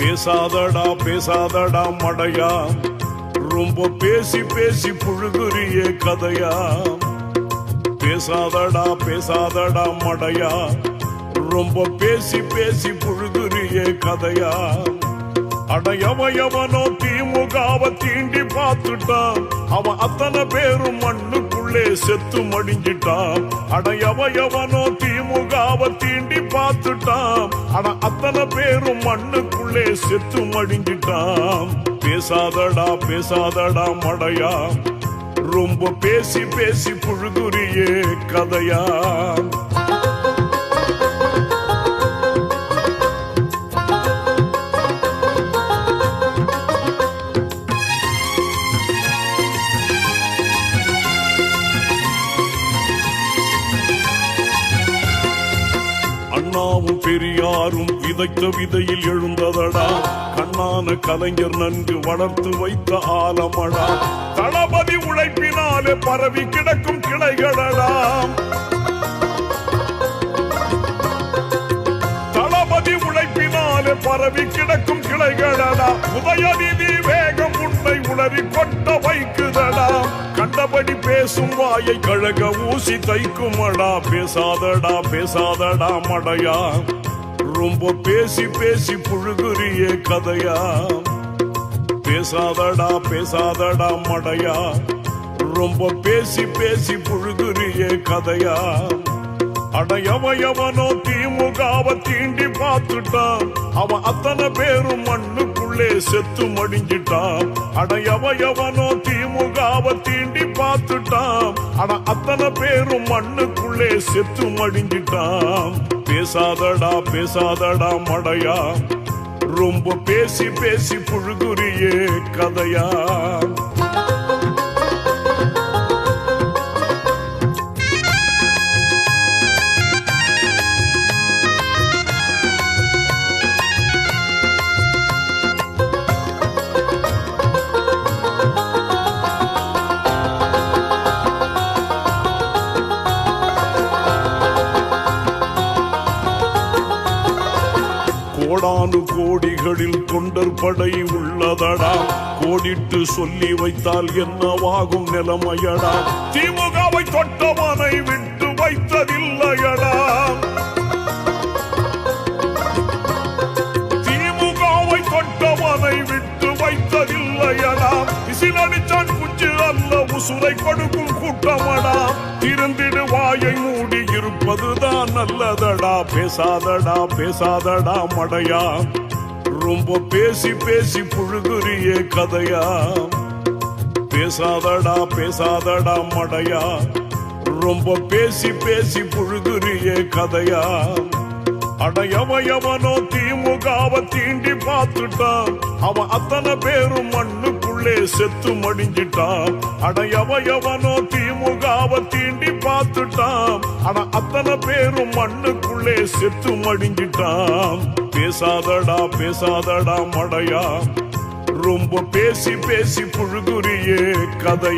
பேசாதடா பேசாதடா மடையா, ரொம்ப பேசி பேசி புழுகுறியே கதையா. பேசாதடா பேசாதடா மடையா, ரொம்ப பேசி பேசி புழுகுறியே கதையா. அடையவயவனோ திமுகவை தீண்டி பார்த்துட்டான், அவன் அத்தனை பேரும் மண்ணுக்குள்ளே செத்து மடிஞ்சிட்டான். அடையவயவனோ திமுகவை தீண்டி பார்த்துட்டான், அவன் அத்தனை பேரும் மண்ணுக்குள்ளே செத்து மடிஞ்சிட்டான். பேசாதடா பேசாதடா மடையா, ரொம்ப பேசி பேசி புழுகுறியே கதையா. அண்ணாவும் பெரியாரும் விதைத்த விதையில் எழுந்ததடா, கண்ணான கலைஞர் நன்கு வளர்த்து வைத்த ஆலமடா. தளபதி உழைப்பினாலே பரவி கிடக்கும் கிளைகளடா, தளபதி உழைப்பினாலே பரவி கிடக்கும் கிளைகளடா. உதயநிதி வேகம் உன்னை உளறி கொட்ட வைக்குதடா, கண்டபடி பேசும் வாயை கழக ஊசி தைக்குமடா. பேசாதடா பேசாதடா மடையா, ரொம்ப பேசி பேசி புழுகுறியே கதையா. பேசாதடா பேசாதடா மடையா, ரொம்ப பேசி பேசி புழுகுறியே கதையா. அடையவயவனோ திமுகவை தீண்டி பார்த்துட்டான், அவன் அத்தனை பேரும் மண்ணுக்குள்ளே செத்து மடிஞ்சிட்டான். அடையவயவனோ திமுகவை தீண்டி பார்த்துட்டான், ஆனா அத்தனை பேரும் மண்ணுக்குள்ளே செத்து மடிஞ்சிட்டான். பேசாதடா பேசாதடா மடையா, ரொம்ப பேசி பேசி புழுகுறியே கதையா. கோடானு கோடிகளில் தொண்டர் படை உள்ளதடா, கோடிட்டு சொல்லி வைத்தால் என்னவாகும் நிலைமையடா. திமுகவை தொட்டவனை விட்டு வைத்ததில்லையடா, திமுகவை தொட்டவனை விட்டு வைத்ததில்லையடா. விசிலடிச்சான் குஞ்சு அல்ல உசுரை கொடுக்கும் கூட்டமடா, திருந்திடு வாயை மூடி இருப்பதுதான் நல்லதடா. பேசாதடா பேசாதடா மடையா, ரொம்ப பேசி பேசி புழுகுறியே கதையா. பேசாதடா பேசாதடா மடையா, ரொம்ப பேசி பேசி புழுகுறியே கதையா. அடையவயவனோ திமுகவை தீண்டி பார்த்துட்டான், அவன் அத்தனை பேரும் மண்ணுக்குள்ளே செத்து மடிஞ்சிட்டான். அடையவயவனோ திமுகவை தீண்டி பார்த்துட்டான், ஆனா அத்தனை பேரும் மண்ணுக்குள்ளே செத்து மடிஞ்சிட்டான். பேசாதடா பேசாதடா மடையா, ரொம்ப பேசி பேசி புழுகுறியே கதையா.